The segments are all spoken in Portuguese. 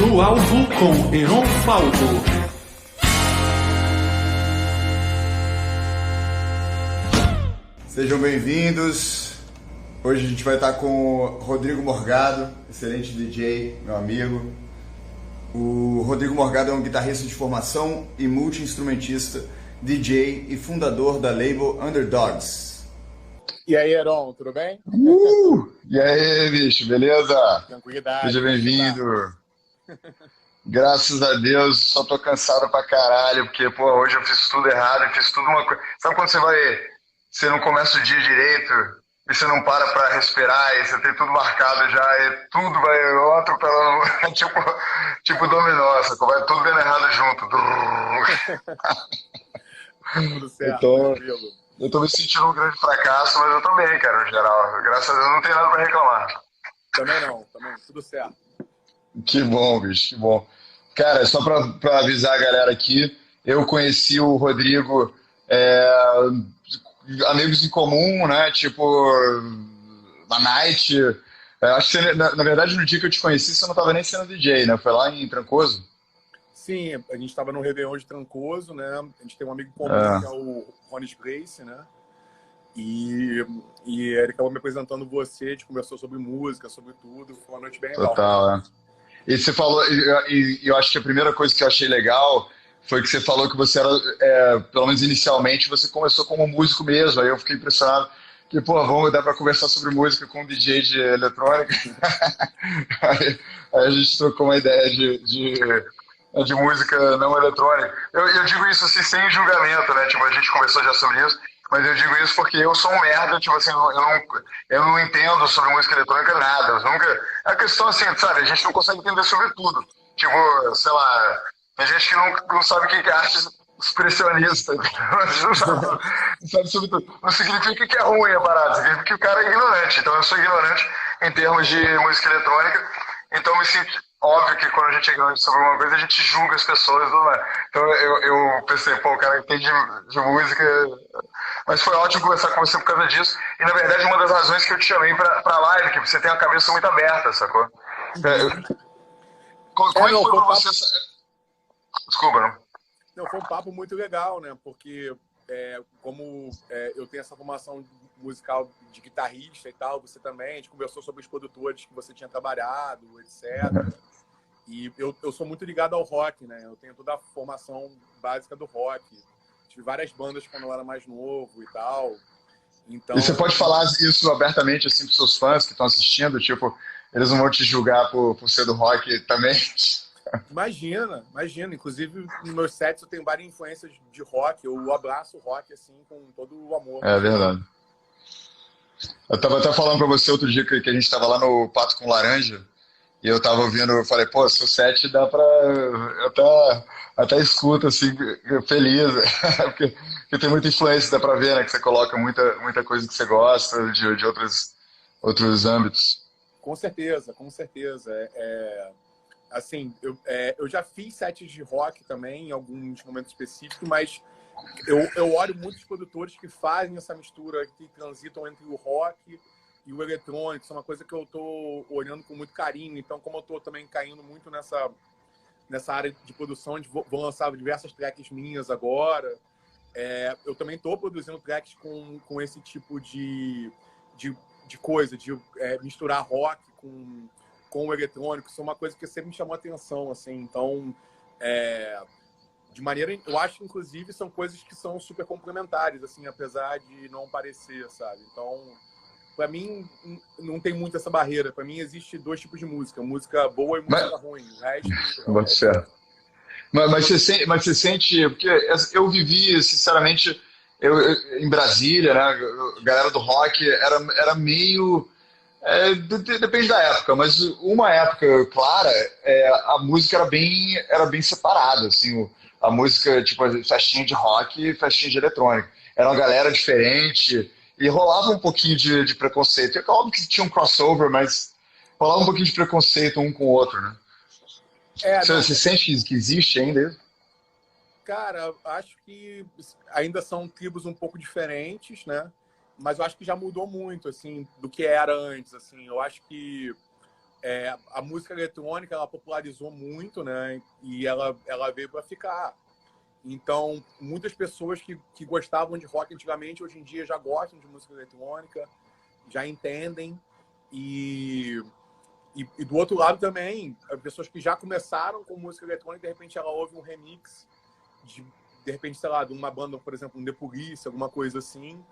No Alvo com Heron Falco. Sejam bem-vindos. Hoje a gente vai estar com o Rodrigo Morgado, excelente DJ, meu amigo. O Rodrigo Morgado é um guitarrista de formação e multi-instrumentista, DJ e fundador da label Underdogs. E aí, Heron, tudo bem? E aí, bicho, beleza? Tranquilidade. Seja bem-vindo. Graças a Deus, só tô cansado pra caralho, porque, pô, hoje eu fiz tudo errado, fiz tudo uma coisa. Sabe quando você não começa o dia direito e você não para pra respirar e você tem tudo marcado já e tudo vai outro pela tipo dominó, sacou? Vai tudo dando errado junto. Tudo certo, tranquilo. Eu tô me sentindo um grande fracasso, mas eu tô bem, cara, no geral. Graças a Deus não tem nada pra reclamar. Também tudo certo. Que bom, bicho, que bom. Cara, só pra avisar a galera aqui, eu conheci o Rodrigo, amigos em comum, né? Tipo, na night. Acho que você, na verdade, no dia que eu te conheci, você não tava nem sendo DJ, né? Foi lá em Trancoso? Sim, a gente estava no Réveillon de Trancoso, né? A gente tem um amigo comum que é o Ronis Grace, né? E ele acabou me apresentando você, a gente conversou sobre música, sobre tudo. Foi uma noite bem legal. Total, é. E você falou, e eu acho que a primeira coisa que eu achei legal foi que você falou que você era, pelo menos inicialmente, você começou como músico mesmo. Aí eu fiquei impressionado que, pô, dar pra conversar sobre música com um DJ de eletrônica. aí a gente trocou uma ideia de música não eletrônica. Eu digo isso assim, sem julgamento, né? Tipo, a gente conversou já sobre isso, mas eu digo isso porque eu sou um merda, tipo assim, eu não entendo sobre música eletrônica nada. A questão assim, sabe, a gente não consegue entender sobre tudo. Tipo, sei lá, tem gente que não sabe o que é arte expressionista, não sabe sobre tudo. Não significa que é ruim a parada, significa que o cara é ignorante. Então eu sou ignorante em termos de música eletrônica, então eu me sinto. Óbvio que quando a gente é ignorante sobre alguma coisa, a gente julga as pessoas, não é? Então eu pensei, pô, o cara entende de música. Mas foi ótimo conversar com você por causa disso. E na verdade, uma das razões que eu te chamei pra live, que você tem a cabeça muito aberta, sacou? Como é que foi pra você? Desculpa, não? Não, foi um papo muito legal, né? Porque eu tenho essa formação musical de guitarrista e tal, você também, a gente conversou sobre os produtores que você tinha trabalhado, etc. E eu sou muito ligado ao rock, né? Eu tenho toda a formação básica do rock. Tive várias bandas quando eu era mais novo e tal. Então, e você pode falar isso abertamente assim para os seus fãs que estão assistindo? Tipo, eles não vão te julgar por ser do rock também? Imagina. Inclusive, nos meus sets eu tenho várias influências de rock. Eu abraço o rock, assim, com todo o amor. É verdade. Eu tava até falando pra você outro dia que a gente tava lá no Pato com Laranja e eu tava ouvindo, eu falei, pô, seu set dá pra... Eu até escuto, assim, feliz, porque tem muita influência, dá pra ver, né, que você coloca muita coisa que você gosta de outros âmbitos. Com certeza. Assim, eu já fiz sets de rock também, em alguns momentos específicos, mas eu olho muitos produtores que fazem essa mistura, que transitam entre o rock e o eletrônico. Isso é uma coisa que eu tô olhando com muito carinho. Então, como eu tô também caindo muito nessa área de produção, vou lançar diversas tracks minhas agora. Eu também tô produzindo tracks com esse tipo de coisa, de misturar rock com o eletrônico. Isso é uma coisa que sempre me chamou a atenção, assim. Então, de maneira... Eu acho que, inclusive, são coisas que são super complementares, assim, apesar de não parecer, sabe? Então, pra mim, não tem muito essa barreira. Pra mim, existe dois tipos de música. Música boa e música ruim. O resto... Mas você sente... Porque eu vivi, sinceramente, em Brasília, né? A galera do rock era meio... depende da época, mas uma época clara, a música era bem separada, assim, a música, tipo, festinha de rock e festinha de eletrônica. Era uma galera diferente e rolava um pouquinho de preconceito. É óbvio que tinha um crossover, mas rolava um pouquinho de preconceito um com o outro, né? Você sente que existe ainda isso? Cara, acho que ainda são tribos um pouco diferentes, né? Mas eu acho que já mudou muito, assim, do que era antes, assim. Eu acho que a música eletrônica, ela popularizou muito, né? E ela veio para ficar. Então, muitas pessoas que gostavam de rock antigamente, hoje em dia já gostam de música eletrônica, já entendem. E do outro lado também, pessoas que já começaram com música eletrônica, de repente ela ouve um remix, de repente, sei lá, de uma banda, por exemplo, um The Police, alguma coisa assim,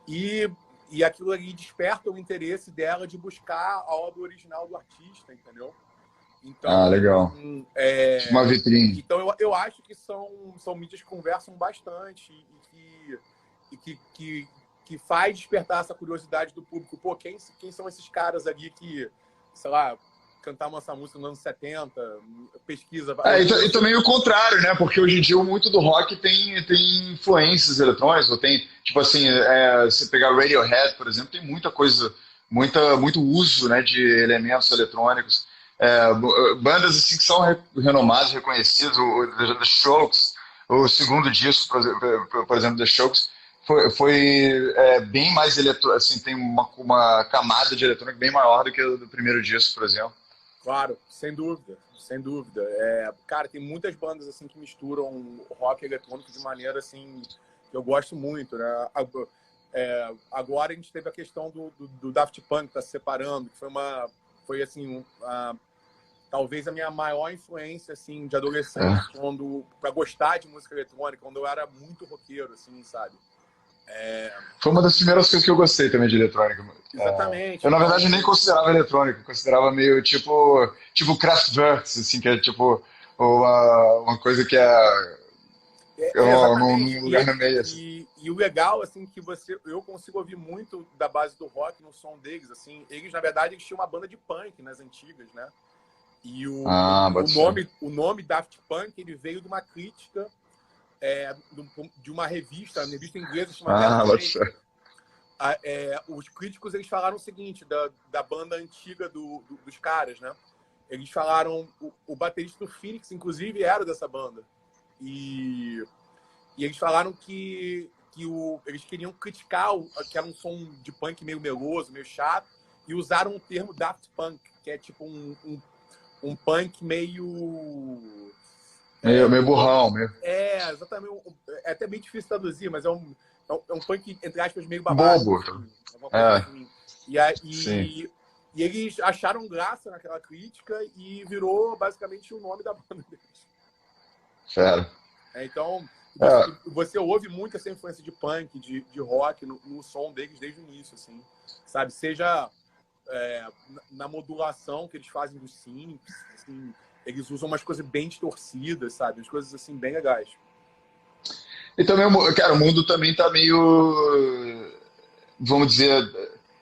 e aquilo ali desperta o interesse dela de buscar a obra original do artista, entendeu? Ah, Então, legal. Tipo uma vitrine. então eu acho que são mídias que conversam bastante que faz despertar essa curiosidade do público. Pô, quem são esses caras ali que, sei lá, cantavam essa música nos anos 70, pesquisa... E também o contrário, né? Porque hoje em dia muito do rock tem influências eletrônicas, ou tem, tipo assim, você pegar Radiohead, por exemplo, tem muita coisa, muito uso, né, de elementos eletrônicos. Bandas assim que são renomadas, reconhecidas, o The Strokes, o segundo disco, por exemplo, The Strokes, foi bem mais assim, tem uma camada de eletrônica bem maior do que o do primeiro disco, por exemplo. Claro, sem dúvida, sem dúvida. Cara, tem muitas bandas assim que misturam rock e eletrônico de maneira assim que eu gosto muito, né? Agora a gente teve a questão do Daft Punk tá se separando, que foi assim talvez a minha maior influência assim de adolescente, para gostar de música eletrônica, quando eu era muito roqueiro, assim, sabe? Foi uma das primeiras coisas que eu gostei também de eletrônica. Exatamente. Eu, na verdade, nem considerava eletrônica, eu considerava meio tipo Kraftwerk, assim, que é tipo uma coisa que num lugar no meio. Assim. E o legal, assim, que eu consigo ouvir muito da base do rock no som deles, assim, eles, na verdade, eles tinham uma banda de punk nas antigas, né? E o nome Daft Punk, ele veio de uma crítica de uma revista inglesa chamada os críticos, eles falaram o seguinte da banda antiga dos caras, né? Eles falaram, o baterista do Phoenix, inclusive, era dessa banda. E eles falaram que eles queriam criticar que era um som de punk meio meloso, meio chato, e usaram o termo Daft Punk, que é tipo um punk meio burrão mesmo. Exatamente. É até bem difícil traduzir, mas é um punk, entre aspas, meio babaca. Bobo. Assim. E eles acharam graça naquela crítica e virou basicamente o nome da banda deles. Sério. Então, você ouve muito essa influência de punk, de rock no som deles desde o início, assim, sabe? Seja na modulação que eles fazem dos synths, assim, eles usam umas coisas bem distorcidas, sabe? Umas coisas assim bem legais. E também, cara, o mundo também tá meio, vamos dizer,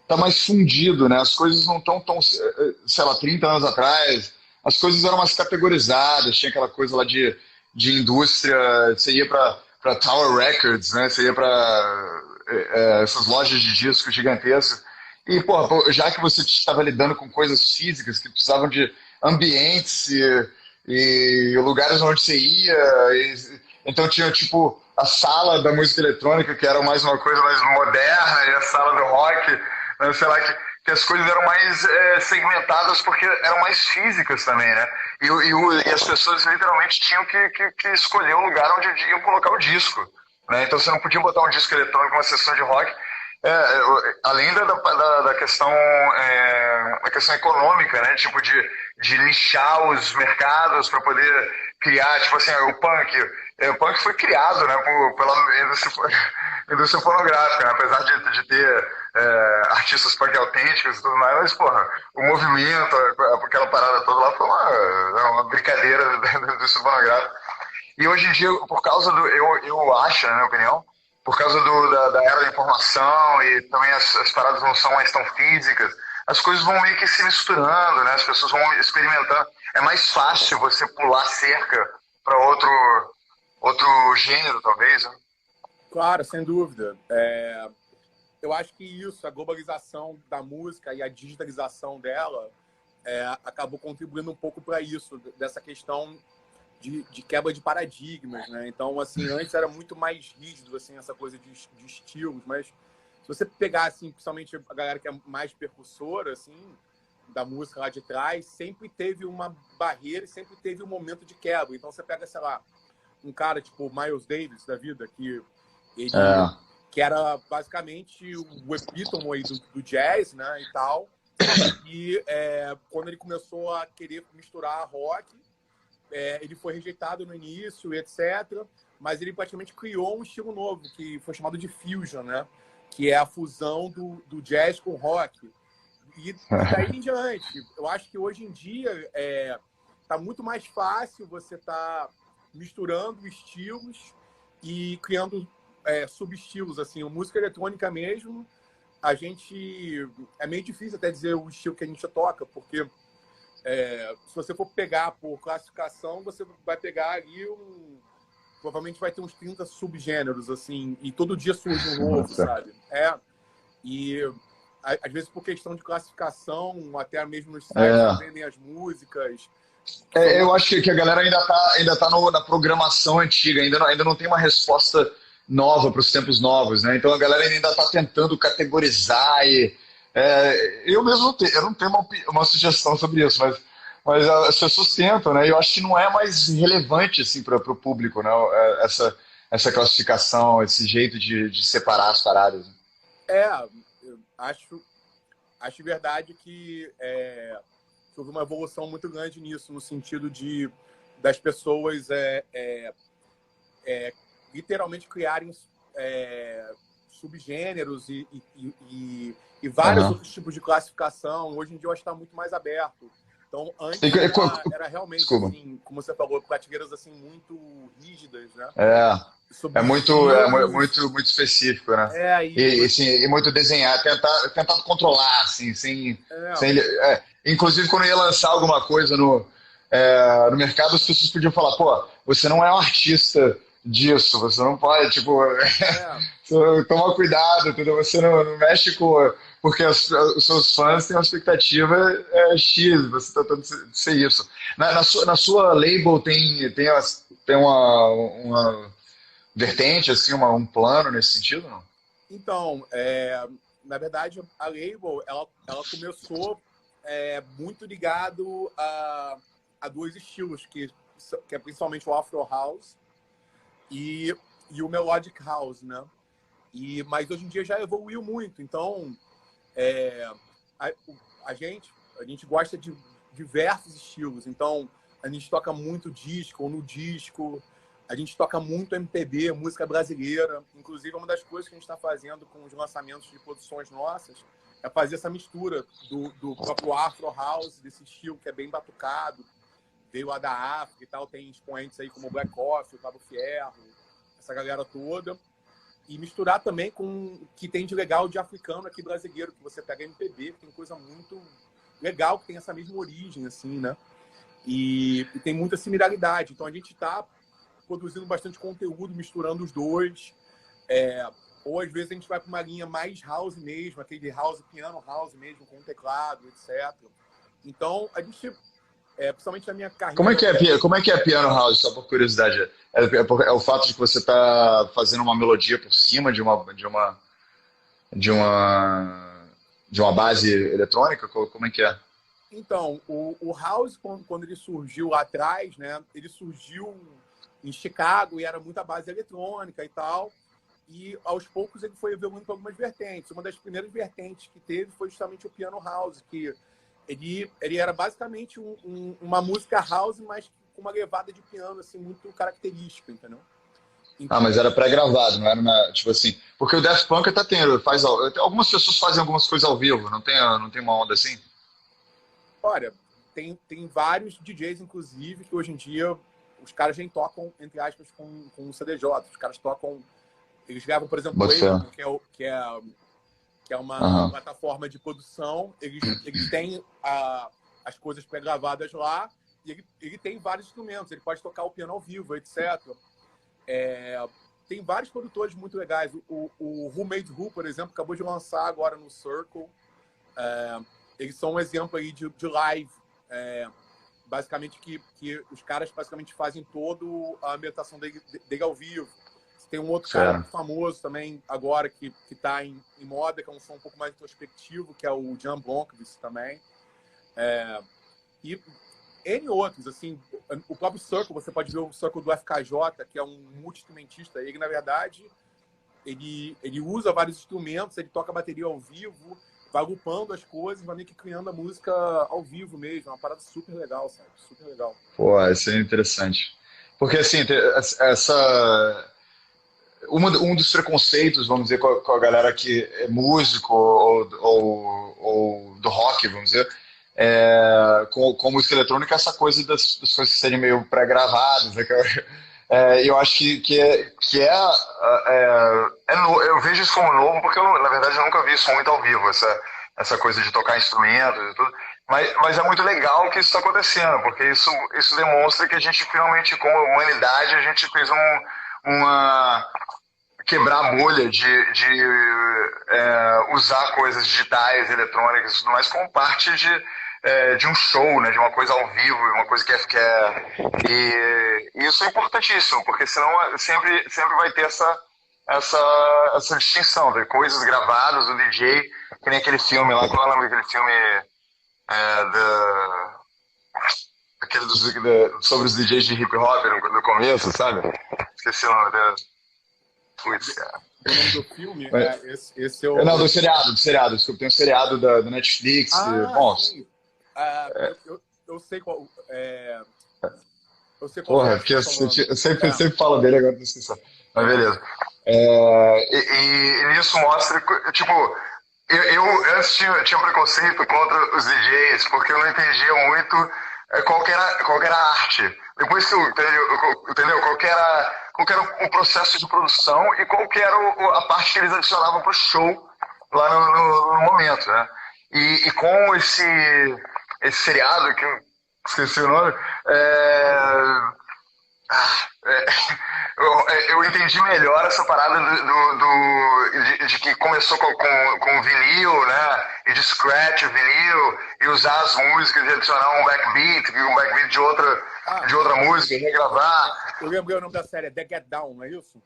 tá mais fundido, né? As coisas não estão tão, sei lá, 30 anos atrás, as coisas eram mais categorizadas, tinha aquela coisa lá de indústria, você ia para Tower Records, né? Você ia para essas lojas de discos gigantescas. E, pô, já que você estava lidando com coisas físicas que precisavam de ambientes e lugares onde você ia, então tinha, tipo, a sala da música eletrônica, que era mais uma coisa mais moderna, e a sala do rock, né? Sei lá, que as coisas eram mais segmentadas porque eram mais físicas também, né? E as pessoas literalmente tinham que escolher o lugar onde iam colocar o disco, né? Então você não podia botar um disco eletrônico numa sessão de rock, além da questão, a questão econômica, né? Tipo de lixar os mercados para poder criar, tipo assim, o punk foi criado, né, pela indústria pornográfica, né? Apesar de ter artistas punk autênticos e tudo mais, mas, porra, o movimento, aquela parada toda lá foi uma brincadeira da indústria pornográfica. E hoje em dia, por causa eu acho, na minha opinião, por causa da era da informação e também as paradas não são mais tão físicas, as coisas vão meio que se misturando, né? As pessoas vão experimentando. É mais fácil você pular cerca para outro gênero, talvez, né? Claro, sem dúvida. Eu acho que isso, a globalização da música e a digitalização dela acabou contribuindo um pouco para isso, dessa questão de quebra de paradigmas, né? Então, assim, antes era muito mais rígido, assim, essa coisa de estilos, mas se você pegar, assim, principalmente a galera que é mais percussora, assim, da música lá de trás, sempre teve uma barreira e sempre teve um momento de quebra. Então você pega, sei lá, um cara tipo Miles Davis da vida, que ele que era basicamente o epítome aí do jazz, né, e tal. E quando ele começou a querer misturar rock, ele foi rejeitado no início, etc. Mas ele praticamente criou um estilo novo, que foi chamado de fusion, né? Que é a fusão do jazz com rock. E daí em diante, eu acho que hoje em dia tá muito mais fácil você tá misturando estilos e criando subestilos, assim. A música eletrônica mesmo, a gente... É meio difícil até dizer o estilo que a gente toca, porque se você for pegar por classificação, você vai pegar ali provavelmente vai ter uns 30 subgêneros, assim, e todo dia surge um novo, sabe? E às vezes por questão de classificação, até mesmo nos sites vendem as músicas. Eu acho que a galera ainda tá na programação antiga, ainda não tem uma resposta nova para os tempos novos, né? Então a galera ainda está tentando categorizar eu mesmo eu não tenho uma sugestão sobre isso, mas as pessoas tentam, né? Eu acho que não é mais relevante assim para o público, né? Essa classificação, esse jeito de separar as paradas. Eu acho verdade que houve uma evolução muito grande nisso, no sentido das pessoas literalmente criarem subgêneros e vários outros tipos de classificação. Hoje em dia eu acho que está muito mais aberto. Então, antes era realmente, assim, como você falou, prateleiras assim, muito rígidas, né? É muito específico, né? E muito desenhar, tentar controlar, assim, inclusive quando ia lançar alguma coisa no mercado, as pessoas podiam falar, pô, você não é um artista disso, você não pode, tipo, toma cuidado, entendeu? Você não mexe porque os seus fãs têm uma expectativa X, você está tentando ser isso. Na sua label tem uma vertente, assim, um plano nesse sentido, não? Então, na verdade, a label, ela começou muito ligado a dois estilos, que é principalmente o Afro House e o Melodic House, né? Mas hoje em dia já evoluiu muito, então a gente gosta de diversos estilos, então a gente toca muito disco, no disco, a gente toca muito MPB, música brasileira. Inclusive, uma das coisas que a gente está fazendo com os lançamentos de produções nossas é fazer essa mistura do próprio Afro House, desse estilo que é bem batucado, veio lá da África e tal, tem expoentes aí como o Black Coffee, o Cabo Fierro, essa galera toda. E misturar também com o que tem de legal de africano aqui brasileiro, que você pega MPB, que tem coisa muito legal, que tem essa mesma origem, assim, né? E tem muita similaridade. Então a gente está produzindo bastante conteúdo, misturando os dois. Ou às vezes a gente vai para uma linha mais house mesmo, aquele house, piano house mesmo, com teclado, etc. Então a gente, principalmente na minha carreira... Como é que é piano house, só por curiosidade? É o fato de que você está fazendo uma melodia por cima de uma base eletrônica? Como é que é? Então, o house, quando ele surgiu lá atrás, né, ele surgiu em Chicago e era muita base eletrônica e tal. E aos poucos ele foi evoluindo para algumas vertentes. Uma das primeiras vertentes que teve foi justamente o piano house, que ele era basicamente uma música house, mas com uma levada de piano assim muito característica, entendeu? Então, Mas era pré-gravado, não era tipo assim. Porque o Daft Punk algumas pessoas fazem algumas coisas ao vivo, não tem uma onda assim? olha, tem vários DJs, inclusive, que hoje em dia os caras nem tocam, entre aspas, com CDJ. Os caras tocam... Eles gravam, por exemplo, o Ableton, que é uma plataforma de produção. Eles têm as coisas pré-gravadas lá e ele tem vários instrumentos. Ele pode tocar o piano ao vivo, etc. Tem vários produtores muito legais. O Who Made Who, por exemplo, acabou de lançar agora no Circle. Eles são um exemplo aí de live. Basicamente, que os caras basicamente fazem toda a ambientação dele ao vivo. Tem um outro cara muito famoso também agora que está em moda, que é um som um pouco mais introspectivo, que é o Jan Blomqvist também. E N outros, assim, o próprio Circle, você pode ver o Circle do FKJ, que é um multi-instrumentista. Ele, na verdade, ele usa vários instrumentos, ele toca bateria ao vivo, vai agrupando as coisas, vai meio que criando a música ao vivo mesmo. É uma parada super legal, sabe? Super legal. Pô, isso é interessante. Porque, assim, essa... Um dos preconceitos, vamos dizer, com a galera que é músico ou do rock, vamos dizer, com música eletrônica, essa coisa das coisas serem meio pré-gravadas, né? Eu acho eu vejo isso como novo, porque eu, na verdade, eu nunca vi isso muito ao vivo, essa coisa de tocar instrumentos e tudo. Mas é muito legal que isso está acontecendo, porque isso demonstra que a gente finalmente, como humanidade, a gente fez quebrar a bolha de usar coisas digitais, eletrônicas e tudo mais como parte de um show, né, de uma coisa ao vivo, uma coisa e isso é importantíssimo, porque senão sempre vai ter essa distinção de coisas gravadas do DJ, que nem aquele filme lá, qual é o nome daquele filme sobre os DJs de hip hop no começo, sabe? Esqueci o nome dele. Putz, cara. O nome do filme esse Não, do seriado. Desculpa, tem um seriado da Netflix. Bom, sim. Eu sei qual. Eu sei qual porra, porque eu sempre falo dele, agora não esqueci. Mas beleza. E nisso mostra, tipo, eu antes tinha preconceito contra os DJs, porque eu não entendia muito qual que era a arte. Depois que eu entendeu qual que era o processo de produção e qual que era a parte que eles adicionavam pro show lá no momento, né? E com esse seriado, que eu esqueci o nome, eu entendi melhor essa parada de que começou com vinil, né? E de scratch vinil, e usar as músicas e adicionar um backbeat de outra música, e regravar. Eu lembrei o nome da série, The Get Down, não é isso?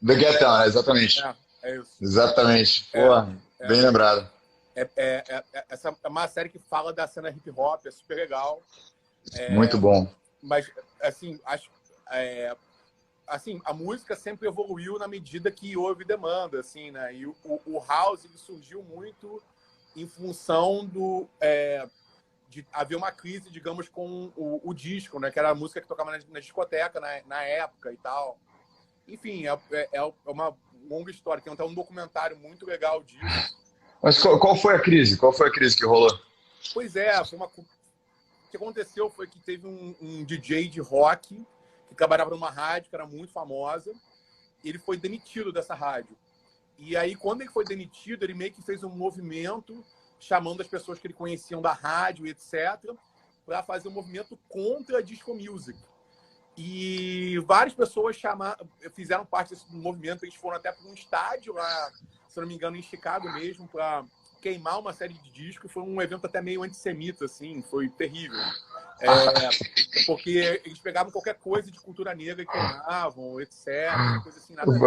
The Get Down, exatamente. É isso. Exatamente. Porra, bem lembrado. Essa é uma série que fala da cena hip hop, é super legal. Muito bom. Mas, assim, assim, a música sempre evoluiu na medida que houve demanda, assim, né? E o house ele surgiu muito em função de haver uma crise, digamos, com o disco, né? Que era a música que tocava na discoteca na época e tal. Enfim, é uma longa história. Tem até um documentário muito legal disso. Mas qual foi a crise? Qual foi a crise que rolou? Pois o que aconteceu foi que teve um DJ de rock que trabalhava numa rádio que era muito famosa, e ele foi demitido dessa rádio. E aí, quando ele foi demitido, ele meio que fez um movimento chamando as pessoas que ele conheciam da rádio, etc., para fazer um movimento contra a disco music. E várias pessoas fizeram parte desse movimento, eles foram até para um estádio lá, se não me engano, em Chicago mesmo, para queimar uma série de discos. Foi um evento até meio antissemita, assim, foi terrível. Porque eles pegavam qualquer coisa de cultura negra e queimavam, etc. Coisa assim, nada a ver.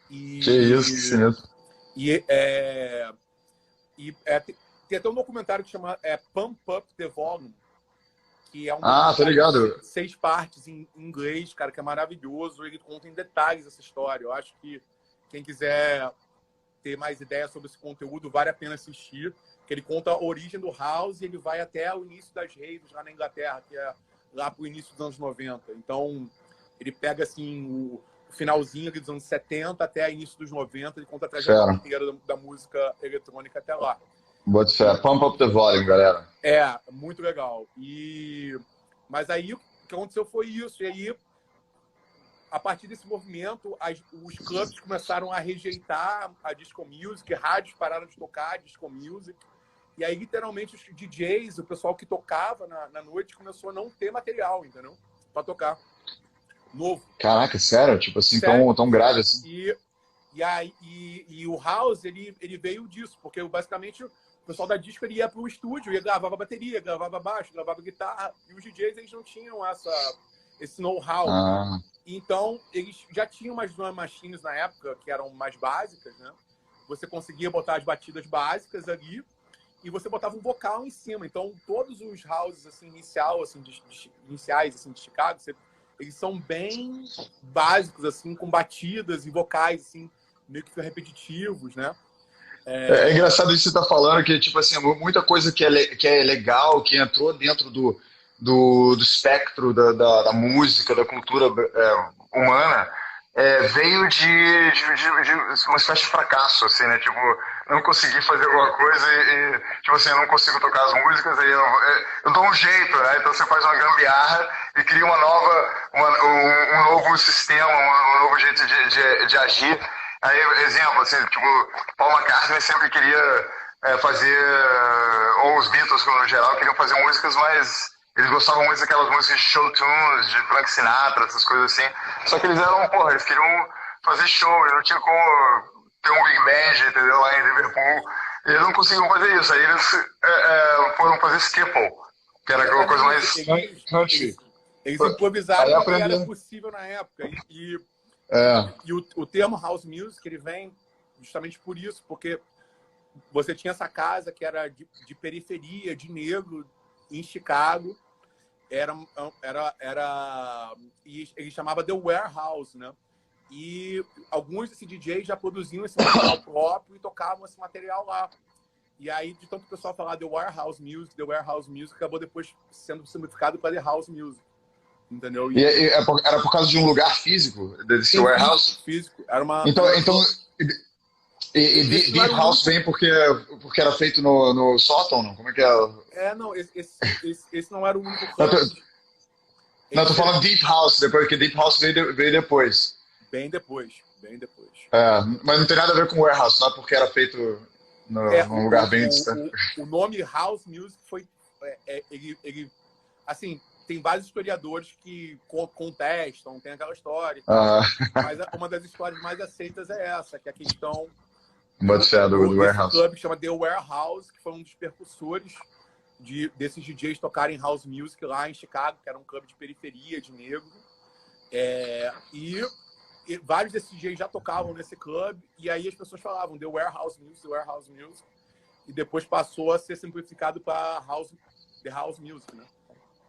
Que isso, mesmo. Tem até um documentário que chama Pump Up the Volume, que é um tô ligado. de 6 partes em inglês, cara, que é maravilhoso. Ele conta em detalhes essa história. Eu acho que quem quiser ter mais ideia sobre esse conteúdo, vale a pena assistir. Que ele conta a origem do house e ele vai até o início das raves lá na Inglaterra, que é lá pro início dos anos 90. Então, ele pega, assim, o finalzinho dos anos 70 até o início dos 90, ele conta a trajetória inteira da música eletrônica até lá. Bota fé. Pump up the volume, galera. Muito legal. Mas aí, o que aconteceu foi isso. E aí, a partir desse movimento, os clubes começaram a rejeitar a disco music, rádios pararam de tocar disco music. E aí, literalmente, os DJs, o pessoal que tocava na noite, começou a não ter material, entendeu? Pra tocar. Novo. Caraca, sério? Tipo assim, tão grave assim? E o house, ele veio disso, porque basicamente o pessoal da disco ele ia pro estúdio, ia gravava bateria, gravava baixo, gravava guitarra, e os DJs eles não tinham esse know-how. Então, eles já tinham umas drum machines na época, que eram mais básicas, né? Você conseguia botar as batidas básicas ali, e você botava um vocal em cima. Então, todos os houses assim, iniciais assim, de Chicago, eles são bem básicos, assim, com batidas e vocais assim, meio que repetitivos, né? É engraçado isso que você tá falando, que tipo assim, muita coisa que é legal, que entrou dentro do espectro da música, da cultura humana, veio de uma espécie de fracasso, assim, né? Tipo, não consegui fazer alguma coisa tipo assim, eu não consigo tocar as músicas, aí eu dou um jeito, né? Então você faz uma gambiarra e cria um novo sistema, um novo jeito de agir. Aí, exemplo, assim, tipo, Paul McCartney sempre queria fazer, ou os Beatles no geral, queriam fazer músicas, mas eles gostavam muito daquelas músicas de show tunes, de Frank Sinatra, essas coisas assim. Só que eles queriam fazer show, eles não tinham como ter um Big Band, entendeu, lá em Liverpool. E eles não conseguiam fazer isso. Aí eles foram fazer Skiffle, que era uma coisa mais country. Eles improvisaram o que era aprendeu. possível na época. É. E o termo house music, ele vem justamente por isso, porque você tinha essa casa que era de periferia, de negro, em Chicago. E ele chamava The Warehouse, né? E alguns desses DJs já produziam esse material próprio e tocavam esse material lá. E aí, de tanto o pessoal falar The Warehouse Music, acabou depois sendo simplificado para The House Music. Entendeu? Era por causa de um lugar físico, desse warehouse? Físico. Era uma... Então Deep House vem porque era feito no sótão, não? Como é que é? Não, esse não era o único clube. Não, tô falando Deep House, porque Deep House veio depois. Bem depois. Mas não tem nada a ver com warehouse, só porque era feito num lugar bem distante. O nome House Music foi... ele assim, tem vários historiadores que contestam, tem aquela história. Mas uma das histórias mais aceitas é essa, que é a questão do warehouse. Clube que chama The Warehouse, que foi um dos percussores desses DJs tocarem house music lá em Chicago, que era um clube de periferia, de negro. E vários desses DJs já tocavam nesse clube, e aí as pessoas falavam The Warehouse Music, e depois passou a ser simplificado para The House Music, né?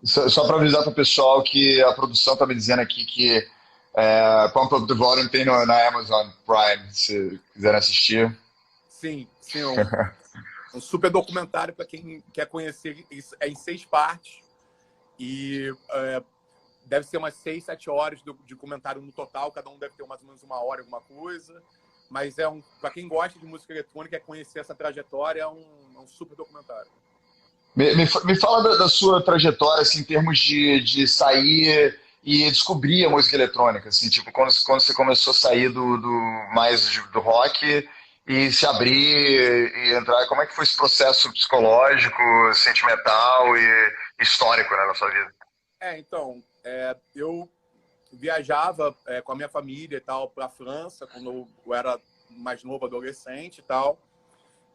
Só para avisar para o pessoal que a produção está me dizendo aqui que Pump Up the Volume tem na Amazon Prime, se quiserem assistir. Sim, um super documentário para quem quer conhecer. É em 6 partes e deve ser umas 6, 7 horas de documentário no total. Cada um deve ter mais ou menos 1 hora, alguma coisa. Mas para quem gosta de música eletrônica, quer conhecer essa trajetória, é um super documentário. Me fala da sua trajetória, assim, em termos de sair e descobrir a música eletrônica, assim, tipo, quando você começou a sair mais do rock e se abrir e entrar, como é que foi esse processo psicológico, sentimental e histórico, né, na sua vida? Então, eu viajava com a minha família e tal para a França, quando eu era mais novo, adolescente e tal.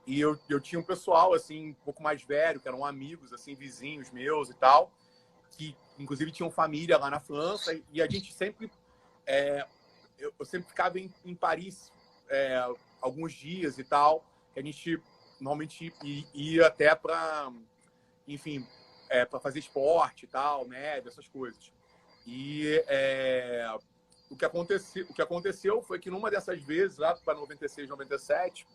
E eu tinha um pessoal, assim, um pouco mais velho, que eram amigos, assim, vizinhos meus e tal, que, inclusive, tinham família lá na França. E a gente sempre... eu sempre ficava em Paris alguns dias e tal, que a gente normalmente ia até para, enfim, para fazer esporte e tal, média, essas coisas. E o que aconteceu foi que numa dessas vezes, lá para 96, 97...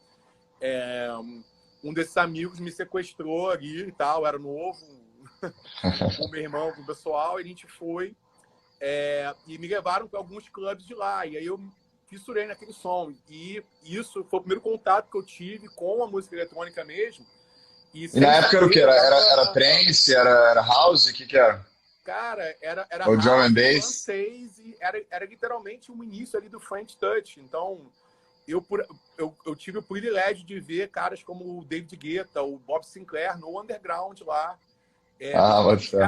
um desses amigos me sequestrou ali e tal, era novo, com o meu irmão, com o pessoal, e a gente foi e me levaram para alguns clubes de lá, e aí eu fissurei naquele som, e isso foi o primeiro contato que eu tive com a música eletrônica mesmo. E na época era o quê? Era trance, era house, o que era? Cara, era o drum and bass? francês, e era literalmente o início ali do French Touch, então... Eu tive o privilégio de ver caras como o David Guetta, o Bob Sinclair no underground lá.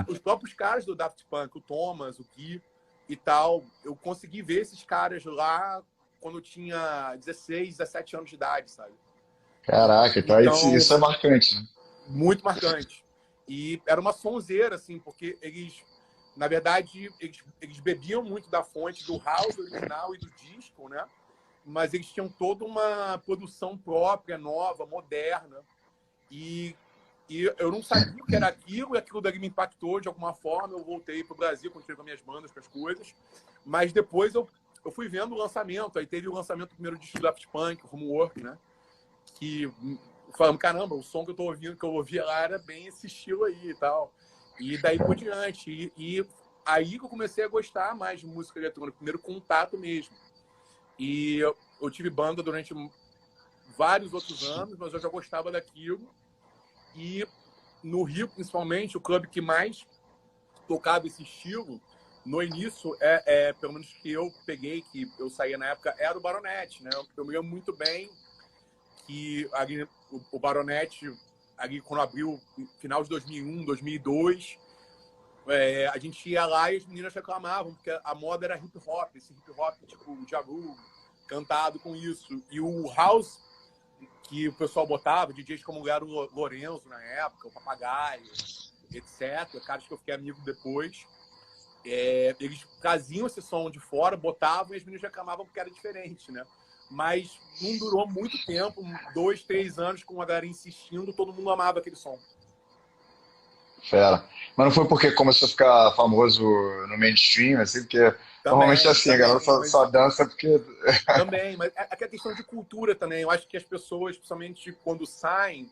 Os próprios caras do Daft Punk, o Thomas, o Gui e tal. Eu consegui ver esses caras lá quando eu tinha 16, 17 anos de idade, sabe? Caraca, então isso é marcante. Muito marcante. E era uma sonzeira, assim, porque eles, na verdade, eles bebiam muito da fonte do house original e do disco, né? Mas eles tinham toda uma produção própria, nova, moderna. E E eu não sabia o que era aquilo, e aquilo dali me impactou de alguma forma. Eu voltei pro Brasil, continuei com as minhas bandas, com as coisas. Mas depois eu fui vendo o lançamento. Aí teve o lançamento do primeiro disco do Daft Punk, Homework, né? Que falando, caramba, o som que eu tô ouvindo, que eu ouvia lá era bem esse estilo aí e tal. E daí por diante. E aí que eu comecei a gostar mais de música eletrônica, primeiro contato mesmo. E eu tive banda durante vários outros anos, mas eu já gostava daquilo. E no Rio, principalmente, o clube que mais tocava esse estilo, no início, pelo menos que eu peguei, que eu saía na época, era o Baronete, né? Eu me lembro muito bem que ali, o Baronete, ali quando abriu, final de 2001, 2002, a gente ia lá e as meninas reclamavam, porque a moda era hip hop, esse hip hop tipo o Ja Rule, cantado com isso. E o house que o pessoal botava, DJs como o Garo Lourenço na época, o Papagaio, etc., caras que eu fiquei amigo depois, eles traziam esse som de fora, botavam e as meninas reclamavam porque era diferente, né? Mas não durou muito tempo, 2, 3 anos, com a galera insistindo, todo mundo amava aquele som. Fera. Mas não foi porque começou a ficar famoso no mainstream, assim, porque normalmente é assim, a galera só dança porque. Também, mas é a questão de cultura também. Eu acho que as pessoas, principalmente quando saem,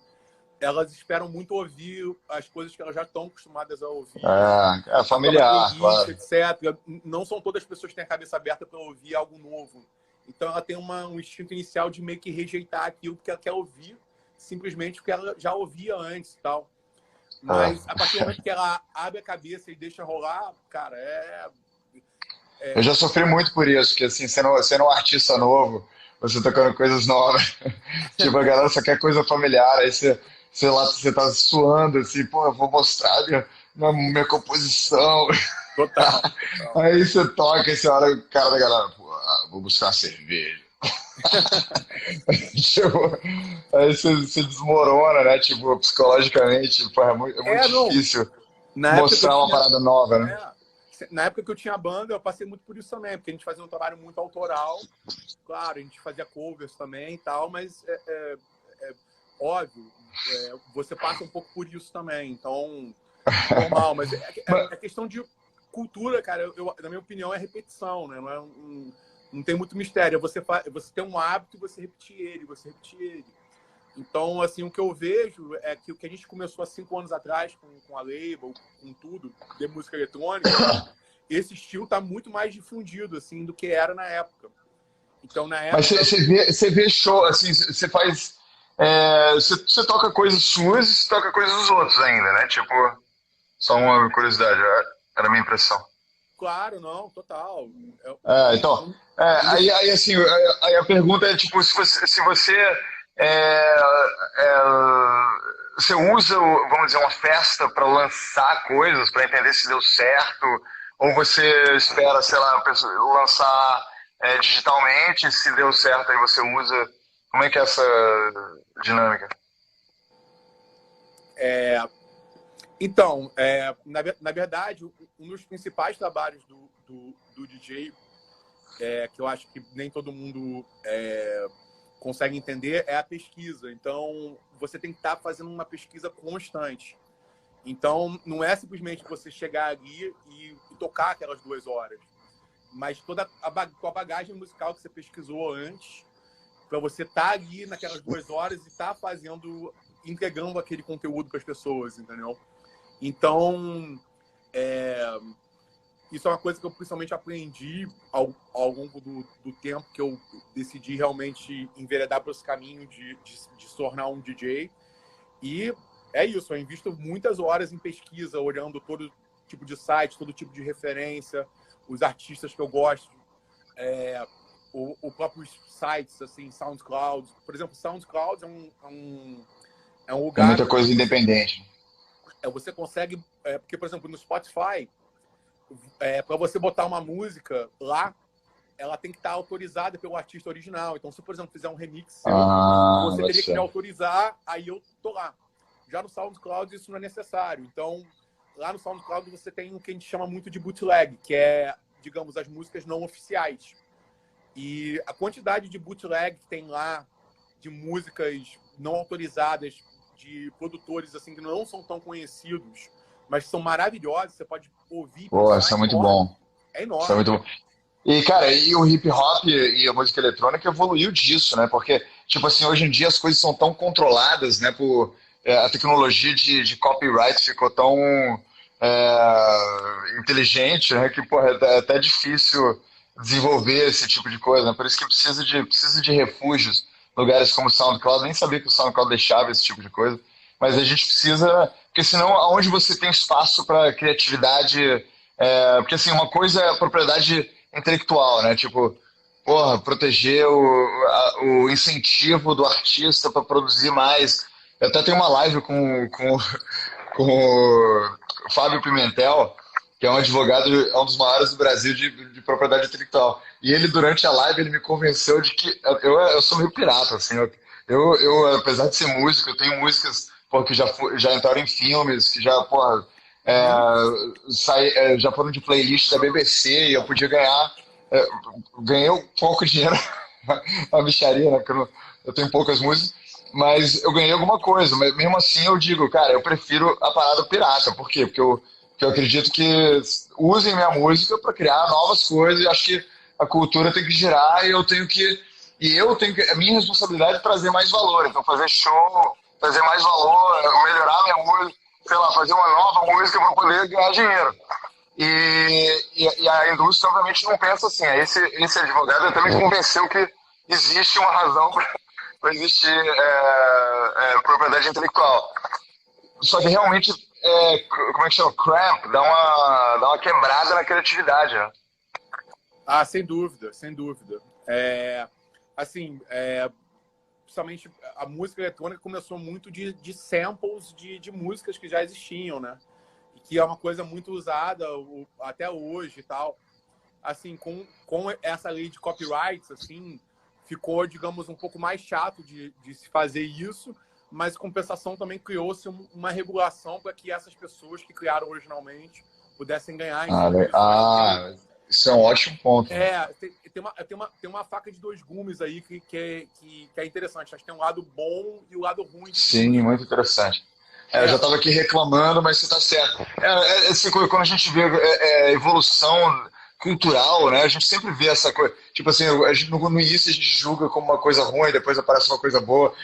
elas esperam muito ouvir as coisas que elas já estão acostumadas a ouvir. É familiar, playlist, claro. etc. Não são todas as pessoas que têm a cabeça aberta para ouvir algo novo. Então ela tem um instinto inicial de meio que rejeitar aquilo que ela quer ouvir, simplesmente porque ela já ouvia antes e tal. Mas a partir do momento que ela abre a cabeça e deixa rolar, cara, Eu já sofri muito por isso, porque assim, sendo um artista novo, você tocando coisas novas, tipo, a galera só quer coisa familiar, aí você lá, você tá suando, assim, pô, eu vou mostrar minha composição. total. Aí você toca e você olha o cara da galera, pô, vou buscar uma cerveja. Tipo, aí você desmorona, né? Tipo, psicologicamente, pô, é muito Não. difícil Na época que eu mostrar uma tinha, parada nova, né? na época que eu tinha banda, eu passei muito por isso também, porque a gente fazia um trabalho muito autoral. Claro, a gente fazia covers também e tal, mas óbvio, você passa um pouco por isso também. Então, normal, mas é questão de cultura, cara. Na minha opinião, é repetição, né? Não tem muito mistério. Você tem um hábito e você repetir ele, você repetir ele. Então, assim, o que eu vejo é que o que a gente começou há 5 anos atrás com a label, com tudo, de música eletrônica, esse estilo está muito mais difundido, assim, do que era na época. Então, na Mas época... você vê show, assim, você faz. Você toca coisas suas e você toca coisas dos outros ainda, né? Tipo, só uma curiosidade, era a minha impressão. Claro, não, total. Então, aí assim, aí a pergunta é tipo, se você é, é, você usa, vamos dizer, uma festa para lançar coisas, para entender se deu certo, ou você espera, sei lá, lançar digitalmente, se deu certo aí você usa. Como é que é essa dinâmica? Então, na verdade, um dos principais trabalhos do DJ, que eu acho que nem todo mundo consegue entender, é a pesquisa. Então, você tem que estar fazendo uma pesquisa constante. Então, não é simplesmente você chegar ali e tocar aquelas 2 horas, mas toda com a bagagem musical que você pesquisou antes, para você estar ali naquelas 2 horas e estar entregando aquele conteúdo para as pessoas, entendeu? Então, isso é uma coisa que eu principalmente aprendi ao longo do tempo que eu decidi realmente enveredar para esse caminho de se tornar um DJ. E é isso, eu invisto muitas horas em pesquisa, olhando todo tipo de site, todo tipo de referência, os artistas que eu gosto, o próprio sites, assim, SoundCloud. Por exemplo, SoundCloud é um Tem lugar muita coisa independente. você consegue... porque, por exemplo, no Spotify, para você botar uma música lá, ela tem que estar autorizada pelo artista original. Então, se, por exemplo, fizer um remix seu, você teria que me autorizar, aí eu tô lá. Já no SoundCloud, isso não é necessário. Então, lá no SoundCloud, você tem o que a gente chama muito de bootleg, que é, digamos, as músicas não oficiais. E a quantidade de bootleg que tem lá, de músicas não autorizadas de produtores assim que não são tão conhecidos, mas que são maravilhosos, você pode ouvir. Pô, isso é muito bom. É Isso é enorme. muito bom. E, cara, e o hip hop e a música eletrônica evoluiu disso, né? Porque, tipo assim, hoje em dia as coisas são tão controladas, né? A tecnologia de copyright ficou tão inteligente, né? Que, porra, é até difícil desenvolver esse tipo de coisa, né? Por isso que precisa de refúgios, lugares como o SoundCloud. Nem sabia que o SoundCloud deixava esse tipo de coisa. Mas a gente precisa... Porque senão, aonde você tem espaço para criatividade... porque, assim, uma coisa é a propriedade intelectual, né? Tipo, porra, proteger o incentivo do artista para produzir mais. Eu até tenho uma live com o Fábio Pimentel, que é um advogado, é um dos maiores do Brasil de propriedade intelectual. E ele, durante a live, ele me convenceu de que eu sou meio pirata, assim. Eu, apesar de ser músico, eu tenho músicas porra, que já entraram em filmes, que já, porra, já foram de playlist da BBC e eu podia ganhar. Ganhei um pouco de dinheiro, uma bicharia, né? Porque eu tenho poucas músicas, mas eu ganhei alguma coisa. Mas mesmo assim eu digo, cara, eu prefiro a parada pirata. Por quê? Porque eu acredito que usem minha música para criar novas coisas e acho que a cultura tem que girar e a minha responsabilidade é trazer mais valor. Então fazer show, trazer mais valor, melhorar minha música, sei lá, fazer uma nova música para poder ganhar dinheiro. E a indústria, obviamente, não pensa assim. Esse advogado até me convenceu que existe uma razão para existir propriedade intelectual. Só que realmente, como é que chama? Cramp, dá uma quebrada na criatividade. Né? Ah, sem dúvida, sem dúvida. Principalmente a música eletrônica começou muito de samples de músicas que já existiam, né? E que é uma coisa muito usada até hoje e tal. Assim, com essa lei de copyrights, assim, ficou, digamos, um pouco mais chato de se fazer isso, mas, em compensação, também criou-se uma regulação para que essas pessoas que criaram originalmente pudessem ganhar. Isso é um ótimo ponto. Tem uma faca de dois gumes aí que é interessante. Acho que tem um lado bom e o lado ruim. Sim, muito interessante. Eu já estava aqui reclamando, mas você está certo. Assim, quando a gente vê evolução cultural, né? A gente sempre vê essa coisa. Tipo assim, no início a gente julga como uma coisa ruim, depois aparece uma coisa boa.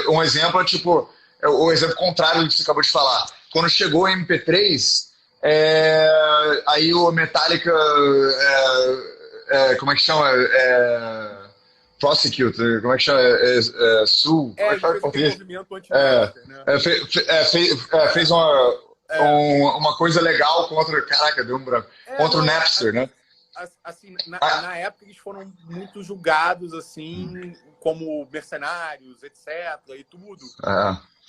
Um exemplo é tipo, o exemplo contrário do que você acabou de falar. Quando chegou o MP3, aí o Metallica, como é que chama? Prosecute, como é que chama? Sul. Como é que fala em português? Fez uma coisa legal contra. Caraca, deu um branco. Contra o Napster, né? Assim, na época eles foram muito julgados assim, como mercenários, etc. e tudo.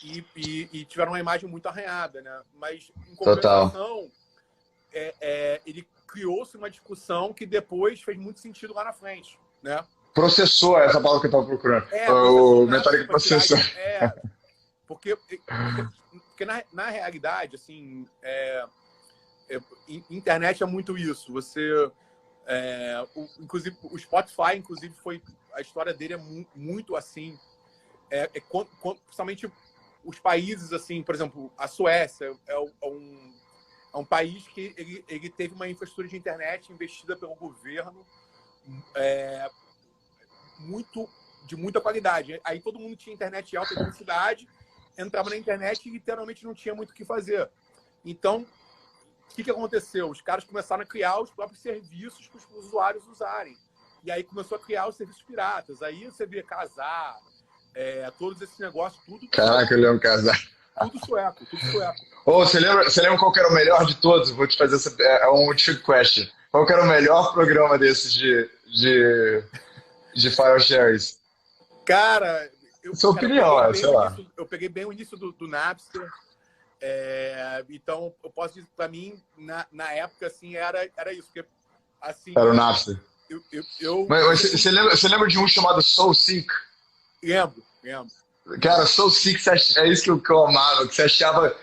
E tiveram uma imagem muito arranhada, né? Mas, em compensação, ele criou-se uma discussão que depois fez muito sentido lá na frente, né? Processou essa palavra que eu estava procurando. O Metallica processou. Porque na realidade, assim, internet é muito isso. Você, inclusive, o Spotify, inclusive, a história dele é muito assim. Principalmente os países, assim, por exemplo, a Suécia é um país que ele teve uma infraestrutura de internet investida pelo governo de muita qualidade. Aí todo mundo tinha internet de alta velocidade, entrava na internet e literalmente não tinha muito o que fazer. Então, o que aconteceu? Os caras começaram a criar os próprios serviços para os usuários usarem. E aí começou a criar os serviços piratas. Aí você vê Casar, todos esses negócios, tudo... Caraca, ele é um Casar. Tudo sueco. Você lembra qual que era o melhor de todos? Vou te fazer um trick question. Qual que era o melhor programa desses de file shares? Cara, sua opinião, sei lá. Eu peguei bem o início do Napster. Então, eu posso dizer, para mim, na época, assim, era isso. Porque, assim, era o Napster. Mas você lembra de um chamado SoulSeek? Lembro. Cara, SoulSeek é isso que eu amava, que você achava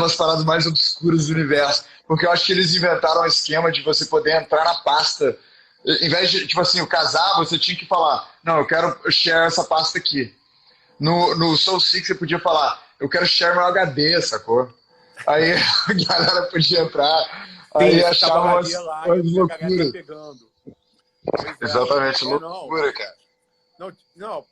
as paradas mais obscuras do universo. Porque eu acho que eles inventaram um esquema de você poder entrar na pasta. Em vez de, tipo assim, o Casar, você tinha que falar, não, eu quero share essa pasta aqui. No SoulSeek você podia falar, eu quero share meu HD, sacou? Aí a galera podia entrar, aí achava umas loucuras. Exatamente, loucura, cara. Não,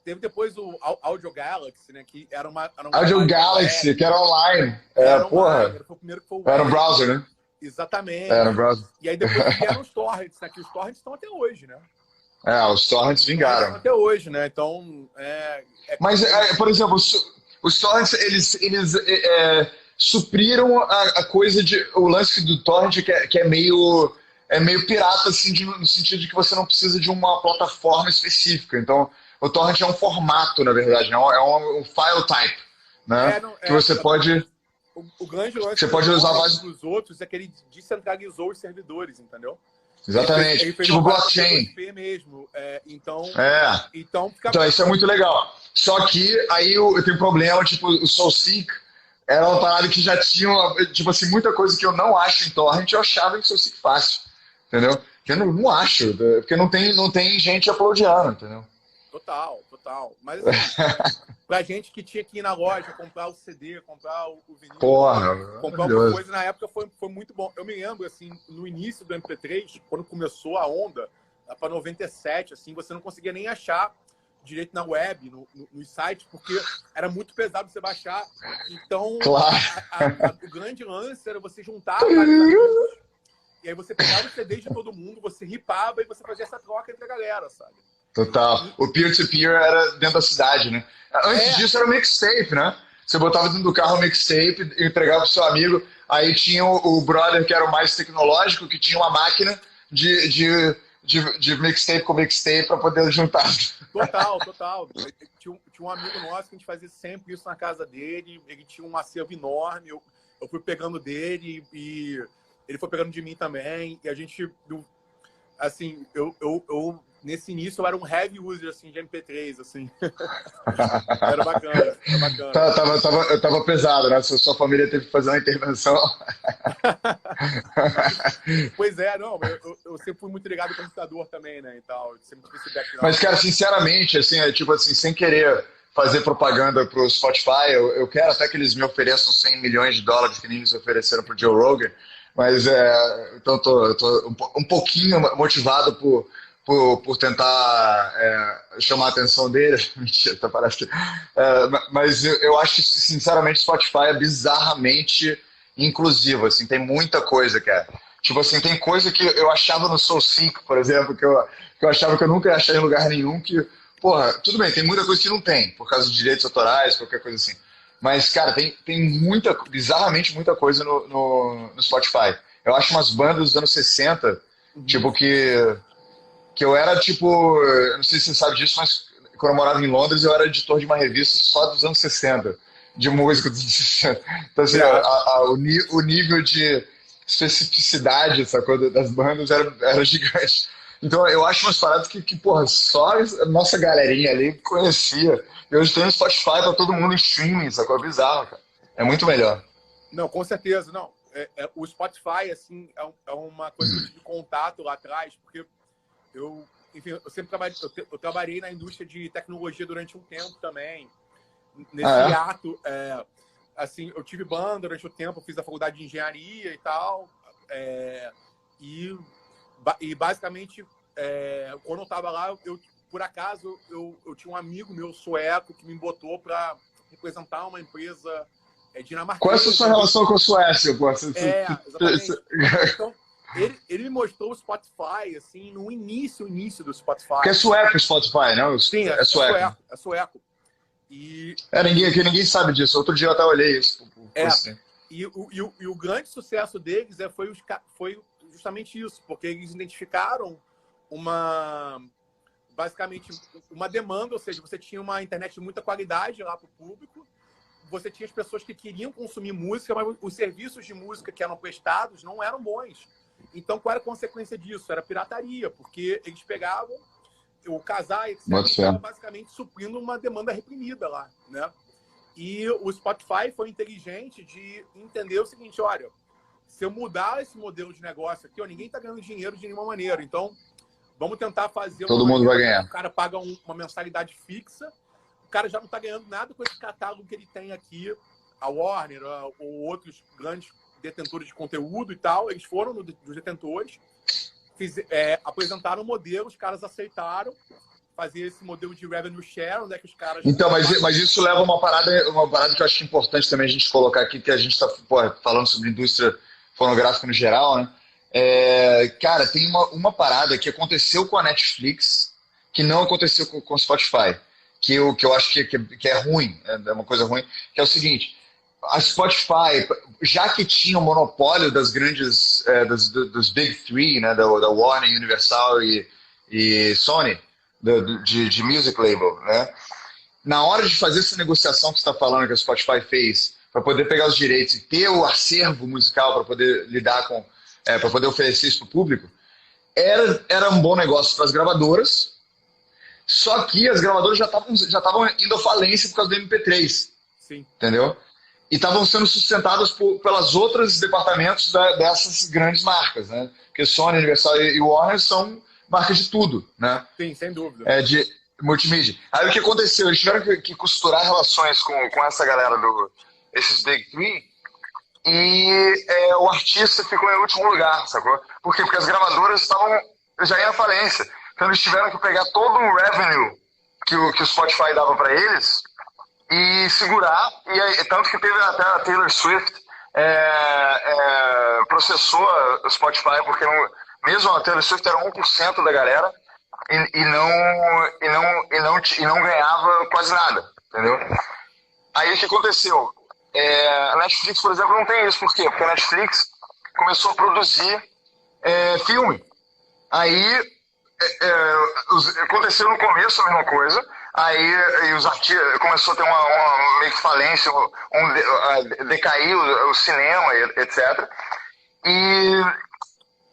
teve depois o Audio Galaxy, né? Que era uma Audio Galaxy, que era online. Porra. Foi o primeiro que foi o era no browser, né? Exatamente. Era no browser. E aí depois vieram os torrents, né? Que os torrents estão até hoje, né? Os torrents vingaram. Até hoje, né? Então, Mas, por exemplo, os torrents, eles supriram a coisa de... O lance do torrent que é meio pirata, assim, no sentido de que você não precisa de uma plataforma específica. Então, o torrent é um formato, na verdade, né? É um file type, né? Que você pode... O grande lance você pode usar mais dos outros é que ele descentralizou os servidores, entendeu? Exatamente. Ele fez tipo uma blockchain. Mesmo. Então isso é muito legal. Só que aí eu tenho um problema, tipo, o SoulSeek era uma parada que já tinha, tipo assim, muita coisa que eu não acho em torrent, eu achava em SoulSeek fácil, entendeu? Que eu não acho, porque não tem gente uploadando, entendeu? Total. Mas assim, pra gente que tinha que ir na loja, comprar o CD, comprar o vinil, comprar alguma coisa, na época foi muito bom. Eu me lembro, assim, no início do MP3, quando começou a onda, lá pra 97, assim, você não conseguia nem achar direito na web, nos sites, porque era muito pesado você baixar. Então, claro. O grande lance era você juntar vários amigos, e aí você pegava os CDs de todo mundo, você ripava e você fazia essa troca entre a galera, sabe? Total. O peer-to-peer era dentro da cidade, né? Antes disso era o mixtape, né? Você botava dentro do carro o mixtape, entregava pro seu amigo, aí tinha o brother que era o mais tecnológico, que tinha uma máquina de mixtape com mixtape para poder juntar. Total. Tinha um amigo nosso que a gente fazia sempre isso na casa dele, ele tinha um acervo enorme, eu fui pegando dele e ele foi pegando de mim também, e a gente, assim, eu nesse início eu era um heavy user, assim, de MP3, assim. Era bacana. Tava pesado, né? Sua família teve que fazer uma intervenção. Pois é, não, eu sempre fui muito ligado ao computador também, né, e tal. Sempre tive esse background. Mas, cara, sinceramente, assim, tipo assim, sem querer fazer propaganda pro Spotify, eu quero até que eles me ofereçam $100 milhões, que nem eles ofereceram pro Joe Rogan, mas então eu tô um pouquinho motivado por tentar chamar a atenção dele. Mentira, tá, parece que... mas eu acho que, sinceramente, o Spotify é bizarramente inclusivo, assim, tem muita coisa, cara. Tipo assim, tem coisa que eu achava no SoulSeek, por exemplo, que eu achava que eu nunca ia achar em lugar nenhum, que, porra, tudo bem, tem muita coisa que não tem, por causa de direitos autorais, qualquer coisa assim. Mas, cara, tem bizarramente muita coisa no Spotify. Eu acho umas bandas dos anos 60, tipo, que eu era, tipo, eu não sei se você sabe disso, mas quando eu morava em Londres, eu era editor de uma revista só dos anos 60, de música dos anos 60. Então, assim, o nível de especificidade, sacou, das bandas era gigante. Então, eu acho umas paradas que porra, só a nossa galerinha ali conhecia. E hoje tem no Spotify pra todo mundo em streaming, sacou? É bizarro, cara. É muito melhor. Não, com certeza. Não, o Spotify, assim, é uma coisa que eu tive contato lá atrás, porque eu sempre trabalhei na indústria de tecnologia durante um tempo também. Nesse ato, assim, eu tive banda durante um tempo, eu fiz a faculdade de engenharia e tal. E basicamente, quando eu estava lá, por acaso, eu tinha um amigo meu sueco que me botou para representar uma empresa dinamarquesa. Qual é a sua relação com a Suécia? Exatamente. Então, ele me mostrou o Spotify, assim, no início do Spotify. Que é sueco o Spotify, não? Sim, é sueco. É sueco. E... ninguém sabe disso. Outro dia eu até olhei isso. E o grande sucesso deles foi justamente isso, porque eles identificaram basicamente uma demanda, ou seja, você tinha uma internet de muita qualidade lá para o público, você tinha as pessoas que queriam consumir música, mas os serviços de música que eram prestados não eram bons. Então, qual era a consequência disso? Era pirataria, porque eles pegavam o casar, etc., basicamente suprindo uma demanda reprimida lá, né? E o Spotify foi inteligente de entender o seguinte, olha, se eu mudar esse modelo de negócio aqui, ninguém está ganhando dinheiro de nenhuma maneira, então vamos tentar fazer... Todo mundo vai ganhar. O cara paga uma mensalidade fixa cara já não tá ganhando nada com esse catálogo que ele tem aqui, a Warner ou outros grandes detentores de conteúdo e tal, eles foram dos detentores, apresentaram um modelo, os caras aceitaram fazer esse modelo de revenue share, onde é que os caras... Então, mas isso leva a uma parada que eu acho importante também a gente colocar aqui, que a gente está falando sobre indústria fonográfica no geral, né? Cara, tem uma parada que aconteceu com a Netflix que não aconteceu com o Spotify, que eu acho que é ruim, é uma coisa ruim, que é o seguinte: a Spotify, já que tinha o monopólio das grandes, dos Big Three, né, da Warner, Universal e Sony, de music label, né? Na hora de fazer essa negociação que você está falando que a Spotify fez para poder pegar os direitos e ter o acervo musical para poder lidar com, para poder oferecer isso para o público, era um bom negócio para as gravadoras, só que as gravadoras já estavam indo à falência por causa do MP3. Sim. Entendeu? E estavam sendo sustentadas pelas outros departamentos dessas grandes marcas, né? Porque Sony, Universal e Warner são marcas de tudo, né? Sim, sem dúvida. De multimídia. Aí o que aconteceu? Eles tiveram que costurar relações com essa galera esses Big Three, e o artista ficou em último lugar, sacou? Por quê? Porque as gravadoras estavam já iam à falência. Então eles tiveram que pegar todo o revenue que o Spotify dava para eles e segurar, e tanto que teve até a Taylor Swift processou o Spotify, porque mesmo a Taylor Swift era 1% da galera e não ganhava quase nada, entendeu? Aí o que aconteceu? A Netflix, por exemplo, não tem isso. Por quê? Porque a Netflix começou a produzir filme. Aí aconteceu no começo a mesma coisa. Aí os artistas começou a ter uma meio que falência, decaiu o cinema, etc. E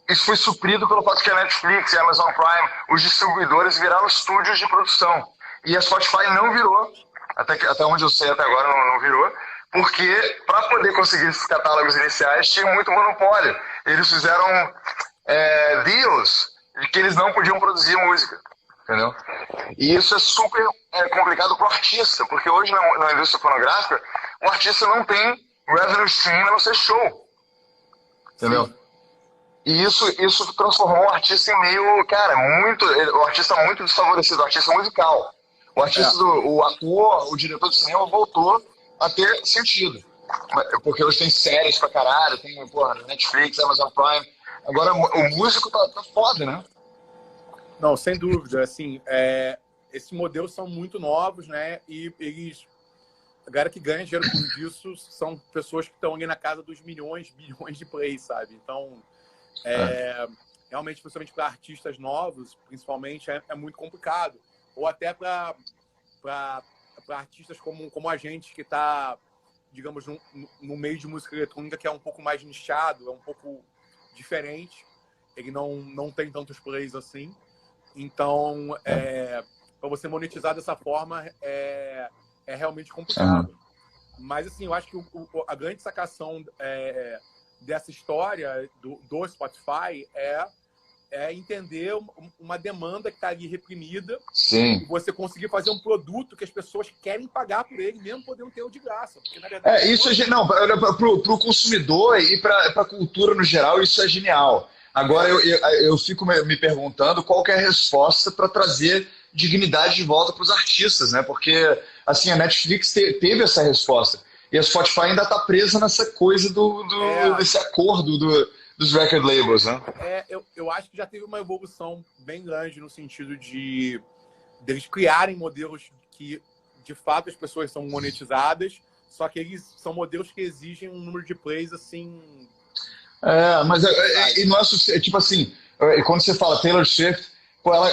isso foi suprido pelo fato que a Netflix e a Amazon Prime, os distribuidores, viraram estúdios de produção. E a Spotify não virou, até onde eu sei até agora não virou, porque para poder conseguir esses catálogos iniciais tinha muito monopólio. Eles fizeram deals de que eles não podiam produzir música, entendeu? E isso é super complicado para o artista, porque hoje na indústria fonográfica o artista não tem revenue stream a não ser show, entendeu? Sim. E isso transformou o artista em meio, o artista muito desfavorecido, o artista musical. O artista, o ator, o diretor de cinema voltou a ter sentido. Porque hoje tem séries pra caralho, tem Netflix, Amazon Prime. Agora o músico tá foda, né? Não, sem dúvida. Assim, esses modelos são muito novos, né? E a galera que ganha dinheiro com isso são pessoas que estão ali na casa dos milhões, bilhões de plays, sabe? Então, realmente, principalmente para artistas novos, principalmente, é muito complicado. Ou até para artistas como a gente, que está, digamos, no meio de música eletrônica, que é um pouco mais nichado, é um pouco diferente. Ele não tem tantos plays assim. Então, para você monetizar dessa forma, é realmente complicado. Mas, assim, eu acho que a grande sacação dessa história do Spotify é entender uma demanda que está ali reprimida. Sim. E você conseguir fazer um produto que as pessoas querem pagar por ele, mesmo podendo ter o de graça. Porque, na verdade, pro consumidor e pra cultura no geral, isso é genial. Agora, eu fico me perguntando qual que é a resposta para trazer dignidade de volta para os artistas, né? Porque, assim, a Netflix teve essa resposta. E a Spotify ainda está presa nessa coisa desse acordo dos record labels, né? Eu acho que já teve uma evolução bem grande no sentido deles criarem modelos que, de fato, as pessoas são monetizadas, só que eles são modelos que exigem um número de plays, assim... Mas não é tipo assim, quando você fala Taylor Swift,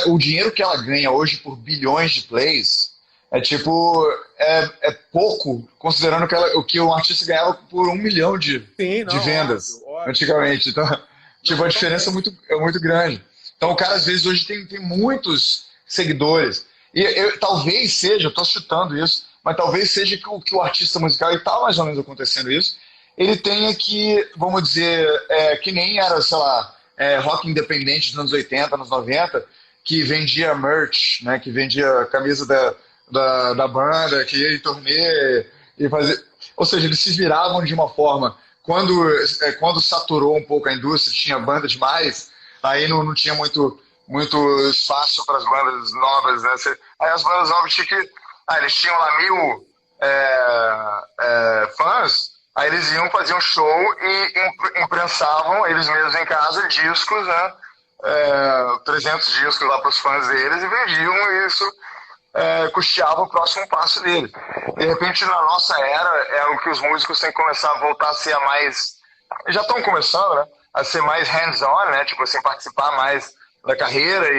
o dinheiro que ela ganha hoje por bilhões de plays é pouco, considerando o que um artista ganhava por 1 milhão de vendas antigamente. Então, a diferença é muito grande. Então, o cara, às vezes, hoje tem muitos seguidores. E talvez seja, eu estou chutando isso, mas talvez seja que o artista musical, e está mais ou menos acontecendo isso, ele tenha que, vamos dizer, que nem era, sei lá, rock independente dos anos 80, anos 90, que vendia merch, né, que vendia camisa da banda, que ia em turnê e fazer. Ou seja, eles se viravam de uma forma. Quando saturou um pouco a indústria, tinha banda demais, aí não tinha muito espaço para as bandas novas, né? Aí as bandas novas tinham que. Eles tinham lá 1000 fãs, aí eles iam fazer um show e imprensavam eles mesmos em casa discos, né? 300 discos lá para os fãs deles e vendiam e isso custeava o próximo passo dele. De repente, na nossa era, é o que os músicos têm que começar a voltar a ser mais... Já estão começando, né? A ser mais hands-on, né? Tipo assim, participar mais da carreira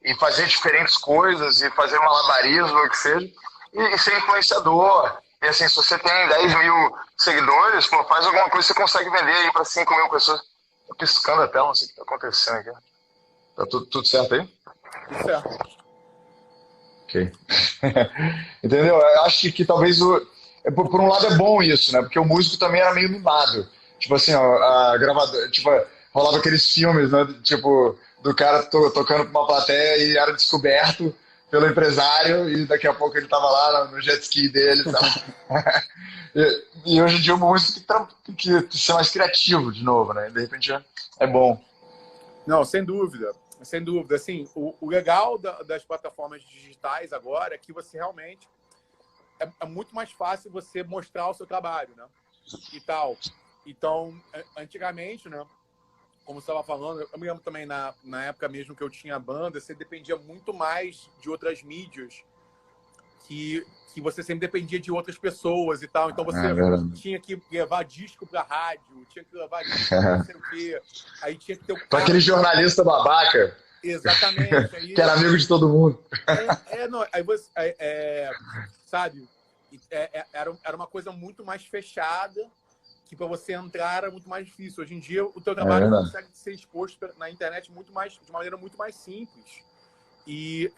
e fazer diferentes coisas e fazer malabarismo, o que seja. E ser influenciador. E assim, se você tem 10 mil seguidores, pô, faz alguma coisa que você consegue vender aí para 5 mil pessoas. Tô piscando a tela, não sei o que tá acontecendo aqui. Tá tudo certo aí? Tudo certo. Ok. Entendeu? Eu acho que talvez por um lado é bom isso, né? Porque o músico também era meio mimado. Tipo assim, ó, a gravadora, tipo, rolava aqueles filmes, né? Tipo, do cara tocando pra uma plateia e era descoberto pelo empresário e daqui a pouco ele tava lá no jet ski dele e tal. E hoje em dia o músico tem que ser mais criativo de novo, né? De repente é bom. Não, sem dúvida. Sem dúvida. Assim, o legal das plataformas digitais agora é que você realmente... É muito mais fácil você mostrar o seu trabalho, né? E tal. Então, antigamente, né? Como você estava falando, eu me lembro também na época mesmo que eu tinha banda, você dependia muito mais de outras mídias que você sempre dependia de outras pessoas e tal. Então você tinha que levar disco para rádio, tinha que levar disco pra não sei o quê. Aí tinha que ter o cara... aquele jornalista babaca. Exatamente. Aí, que era amigo de todo mundo. Não, aí você... sabe? Era uma coisa muito mais fechada, que para você entrar era muito mais difícil. Hoje em dia, o teu trabalho consegue ser exposto na internet de maneira muito mais simples. E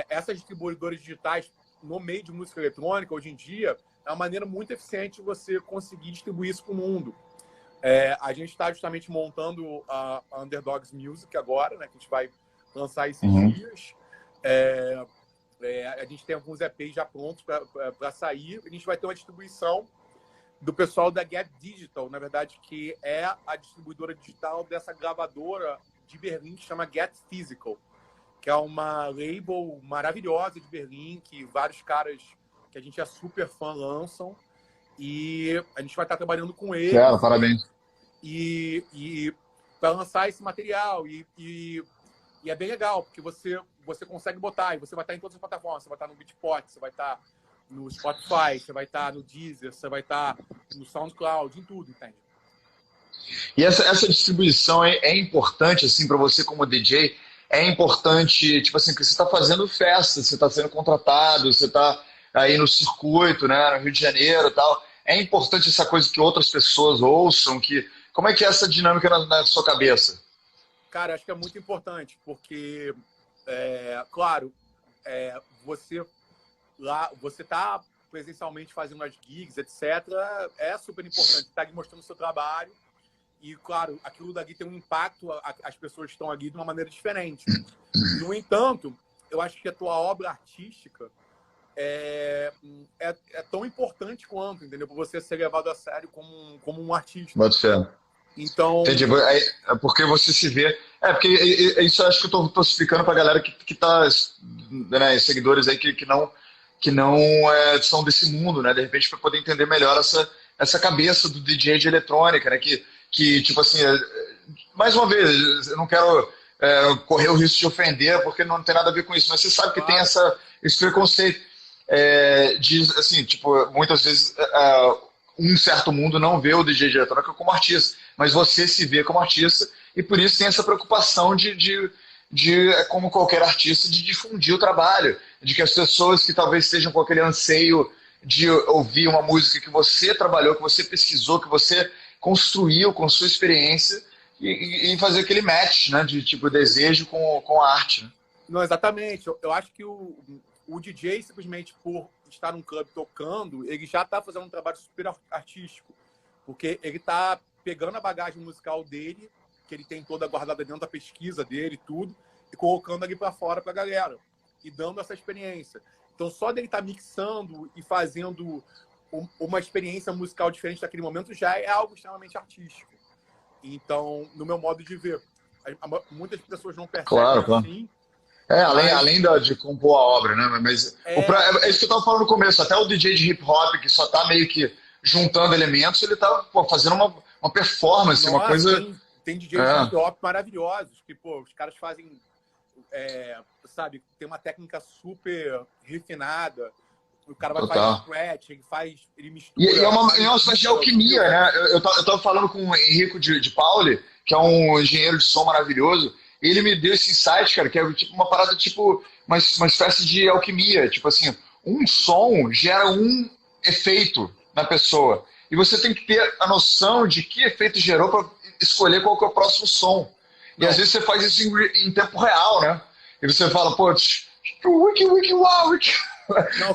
essas distribuidoras digitais no meio de música eletrônica, hoje em dia, é uma maneira muito eficiente de você conseguir distribuir isso para o mundo. A gente está justamente montando a Underdogs Music agora, né, que a gente vai lançar esses dias. A gente tem alguns EPs já prontos para sair. A gente vai ter uma distribuição do pessoal da Get Digital, na verdade, que é a distribuidora digital dessa gravadora de Berlim que chama Get Physical, que é uma label maravilhosa de Berlim, que vários caras que a gente é super fã lançam. E a gente vai estar trabalhando com eles. Claro, parabéns. E para lançar esse material. E é bem legal, porque você consegue botar, e você vai estar em todas as plataformas. Você vai estar no Beatport, você vai estar no Spotify, você vai estar no Deezer, você vai estar no SoundCloud, em tudo, entende? E essa distribuição é importante, assim, para você como DJ? É importante, tipo assim, que você está fazendo festa, você está sendo contratado, você está aí no circuito, né, no Rio de Janeiro e tal. É importante essa coisa que outras pessoas ouçam, como é que é essa dinâmica na sua cabeça? Cara, acho que é muito importante, porque, claro, você tá presencialmente fazendo as gigs, etc., é super importante. Tá ali mostrando o seu trabalho e, claro, aquilo dali tem um impacto, as pessoas estão ali de uma maneira diferente. No entanto, eu acho que a tua obra artística é tão importante quanto, entendeu? Para você ser levado a sério como um artista. Pode ser. Então... Entendi. É porque você se vê... porque isso eu acho que eu tô explicando pra galera que tá, né, seguidores aí que não são desse mundo, né? De repente, para poder entender melhor essa cabeça do DJ de eletrônica, né? Que tipo assim, mais uma vez, eu não quero correr o risco de ofender, porque não tem nada a ver com isso, mas você sabe que tem esse preconceito de, assim, tipo, muitas vezes um certo mundo não vê o DJ de eletrônica como artista, mas você se vê como artista e por isso tem essa preocupação de como qualquer artista, de difundir o trabalho, de que as pessoas que talvez estejam com aquele anseio de ouvir uma música que você trabalhou, que você pesquisou, que você construiu com sua experiência e fazer aquele match, né, de tipo desejo com a arte. Né? Não, exatamente. Eu acho que o DJ, simplesmente por estar num clube tocando, ele já está fazendo um trabalho super artístico, porque ele está pegando a bagagem musical dele, que ele tem toda guardada dentro da pesquisa dele, tudo, e colocando ali para fora para a galera. e dando essa experiência. Então, só dele estar mixando e fazendo uma experiência musical diferente daquele momento já é algo extremamente artístico. Então, no meu modo de ver, muitas pessoas não percebem Claro, claro. assim, Além de compor a obra, né? Mas é isso que eu tava falando no começo. Até o DJ de hip hop, que só tá meio que juntando elementos, ele tá fazendo uma performance, uma coisa. Tem DJs de hip hop maravilhosos, que, os caras fazem, sabe, tem uma técnica super refinada. O cara vai fazer scratch, ele mistura. E é uma espécie de alquimia, né? Eu tava falando com o Henrico de Pauli, que é um engenheiro de som maravilhoso. Ele me deu esse insight, cara, que é tipo uma parada, tipo, uma espécie de alquimia. Tipo assim, um som gera um efeito na pessoa. E você tem que ter a noção de que efeito gerou para escolher qual que é o próximo som. E às vezes você faz isso em tempo real, né? E você fala, pô, wow.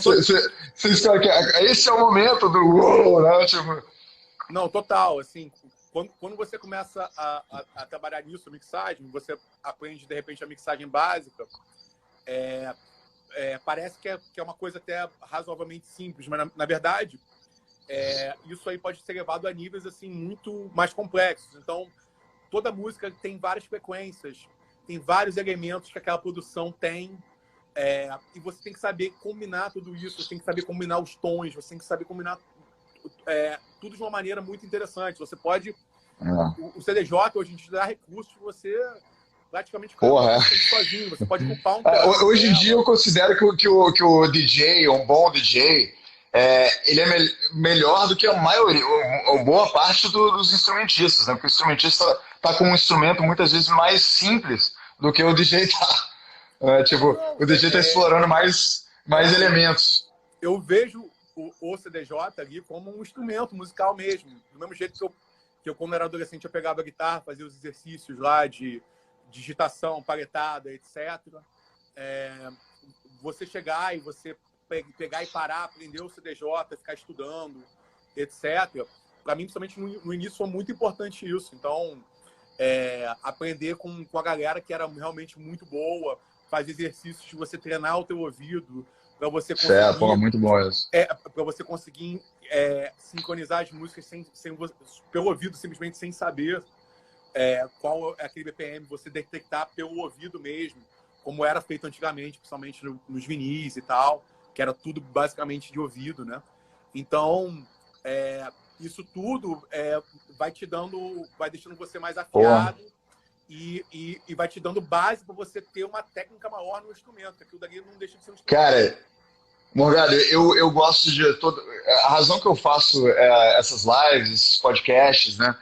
Você escolhe que esse é o momento do wow, né? Tipo... Não, total, assim, quando você começa a trabalhar nisso, mixagem, você aprende, de repente, a mixagem básica, parece que é uma coisa até razoavelmente simples, mas, na verdade, isso aí pode ser levado a níveis, assim, muito mais complexos. Então, toda música tem várias frequências, tem vários elementos que aquela produção tem, e você tem que saber combinar tudo isso, você tem que saber combinar os tons, você tem que saber combinar tudo de uma maneira muito interessante. Você pode... O CDJ hoje em dia dá recursos para você praticamente sozinho. Você pode ocupar hoje em dia eu considero que o DJ, um bom DJ, ele é melhor do que a maioria, ou boa parte dos instrumentistas, né? Porque o instrumentista tá com um instrumento muitas vezes mais simples do que o DJ tá. O DJ tá explorando mais elementos. Eu vejo o CDJ ali como um instrumento musical mesmo. Do mesmo jeito que eu quando era adolescente, eu pegava a guitarra, fazia os exercícios lá de digitação, paletada, etc. Você chegar e você pegar e parar, aprender o CDJ, ficar estudando, etc. Para mim, principalmente no início, foi muito importante isso. Então, aprender com a galera que era realmente muito boa, fazer exercícios de você treinar o teu ouvido, para você conseguir... muito bom isso. Para você conseguir sincronizar as músicas pelo ouvido, simplesmente sem saber qual é aquele BPM, você detectar pelo ouvido mesmo, como era feito antigamente, principalmente nos vinis e tal, que era tudo basicamente de ouvido, né? Então, isso tudo vai deixando você mais afiado e vai te dando base para você ter uma técnica maior no instrumento. Aquilo dali não deixa de ser um instrumento. Cara, Morgado, eu gosto de todo. A razão que eu faço essas lives, esses podcasts, né?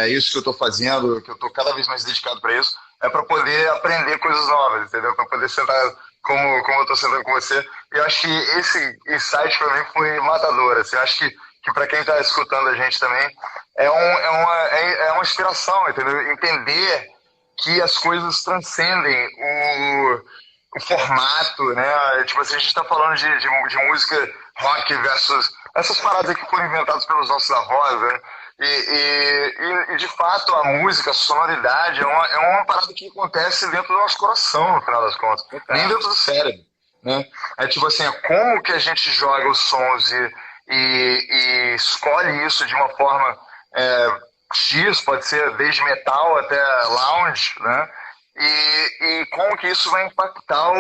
Isso que eu estou fazendo, que eu estou cada vez mais dedicado para isso, é para poder aprender coisas novas, entendeu? Para poder sentar como eu estou sentando com você. E eu acho que esse insight para mim foi matador. Assim, eu acho que para quem está escutando a gente também é uma inspiração, entendeu? Entender que as coisas transcendem o formato, né? Tipo assim, a gente tá falando de música rock versus essas paradas que foram inventadas pelos nossos avós, né? E de fato a música, a sonoridade é uma parada que acontece dentro do nosso coração, no final das contas, nem dentro do cérebro, né? Tipo assim, como que a gente joga os sons e escolhe isso de uma forma X, pode ser desde metal até lounge, né? E como que isso vai impactar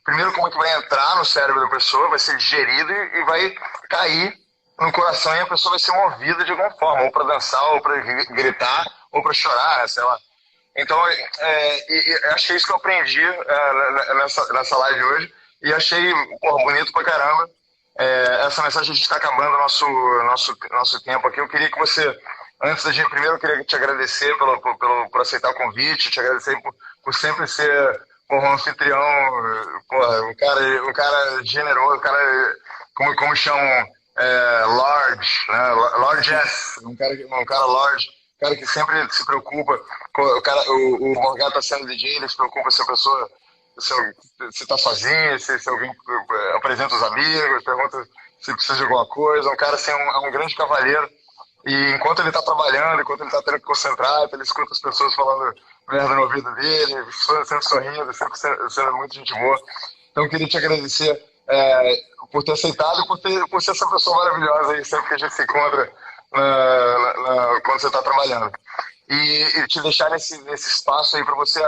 primeiro, como que vai entrar no cérebro da pessoa, vai ser digerido e vai cair no coração e a pessoa vai ser movida de alguma forma, ou para dançar, ou para gritar, ou para chorar, sei lá. Então, acho que é isso que eu aprendi nessa live hoje e achei bonito pra caramba. Essa mensagem, a gente está acabando nosso tempo aqui. Eu queria que você... Antes da gente, primeiro eu queria te agradecer por aceitar o convite, te agradecer por sempre ser um anfitrião, um cara generoso, um cara, como chamam, Lorde, né? Lorde S, um cara Lorde, um cara que sempre se preocupa, o Morgado está sendo DJ, ele se preocupa se a pessoa, se está sozinho, se alguém apresenta os amigos, pergunta se precisa de alguma coisa, um cara assim, um grande cavalheiro. E enquanto ele tá trabalhando, enquanto ele tá tendo que concentrar, ele escuta as pessoas falando merda no ouvido dele, sempre sorrindo, sempre sendo muito gente boa. Então, eu queria te agradecer por ter aceitado e por ser essa pessoa maravilhosa aí, sempre que a gente se encontra quando você está trabalhando. E te deixar nesse espaço aí para você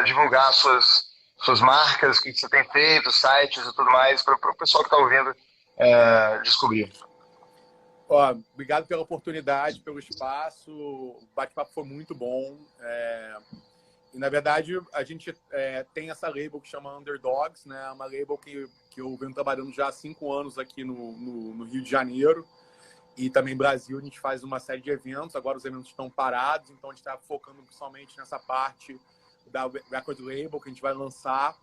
divulgar suas marcas, o que você tem feito, sites e tudo mais, para o pessoal que está ouvindo descobrir. Ó, obrigado pela oportunidade, pelo espaço. O bate-papo foi muito bom. E, na verdade, a gente tem essa label que chama Underdogs, né? Uma label que eu venho trabalhando já há 5 anos aqui no Rio de Janeiro e também Brasil. A gente faz uma série de eventos. Agora os eventos estão parados, então a gente está focando somente nessa parte da record label que a gente vai lançar.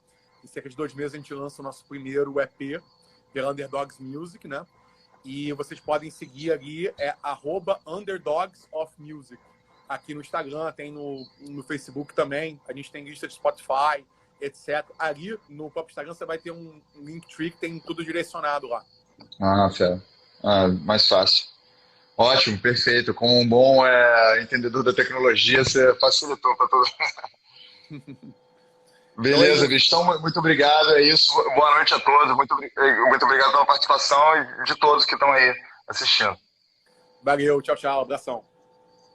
Em cerca de 2 meses a gente lança o nosso primeiro EP pela Underdogs Music, né? E vocês podem seguir ali, @underdogsofmusic. Aqui no Instagram, tem no Facebook também. A gente tem lista de Spotify, etc. Ali no próprio Instagram você vai ter um Linktree que tem tudo direcionado lá. Fera. Mais fácil. Ótimo, perfeito. Como um bom entendedor da tecnologia, você facilitou para todo mundo. Beleza, bicho. Então, muito obrigado. É isso. Boa noite a todos. Muito obrigado pela participação e de todos que estão aí assistindo. Valeu, tchau, tchau. Abração.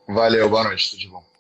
Valeu, boa noite. Tudo de bom.